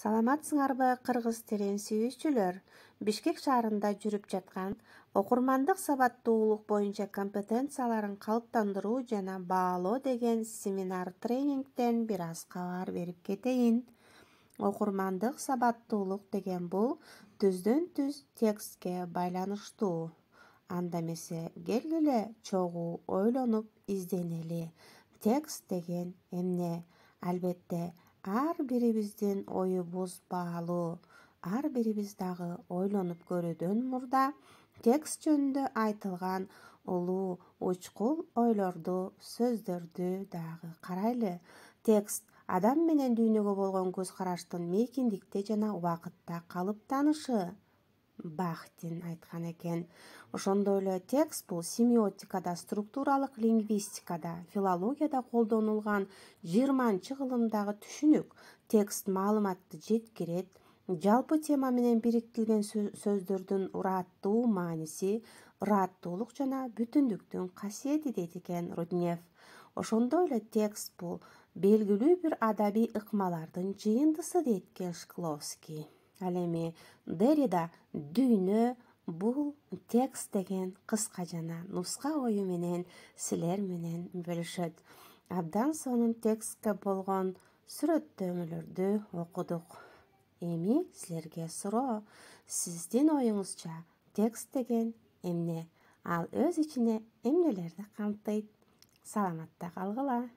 Саламатсыңарбы кыргыз тилин сүйүүчүлөр? Бишкек шаарында жүрүп жаткан окурмандык сабаттуулук боюнча компетенцияларын калыптандыруу жана баалоо деген семинар-тренингден бир аз кабар берип кетейин. Окурмандык сабаттуулук деген бул түздөн-түз текстке байланыштуу. Анда эмесе келгиле чогуу ойлонуп изденели. Текст деген эмне? Албетте, ар бирибиздин оюбуз баалуу. Ар бирибиз дагы ойлонуп көрүүдөн мурда текст жөнүндө айтылган улуу учкул ойлорду, сөздөрдү дагы карайлы. Текст адам менен дүйнөгө болгон көз караштын мейкиндикте жана убакытта калыптанышы. Бахтин айткан экен. Ошондой эле текст бул семиотикада, структуралык лингвистикада, филологияда колдонулган 20-кылымдагы түшүнүк. Текст маалыматты жеткирет, жалпы тема менен бириктирилген сөздөрдүн ыраттуу мааниси, ыраттуулук жана бүтүндүктүн касиети дейт экен Руднев. Ошондой эле текст бул белгилүү бир адабий ыкмалардын жыйындысы дейт экен Шкловский. Ал эми Деррида дүйнө бул текст деген кыска жана нуска ою менен силер менен бөлүшөт. Абдан сонун текстке болгон сүрөттөмөлөрдү окудук. Эми силерге суроо. Сиздин оюңузча текст деген эмне? Ал өз ичине эмнелерди камтыйт? Саламатта калгыла.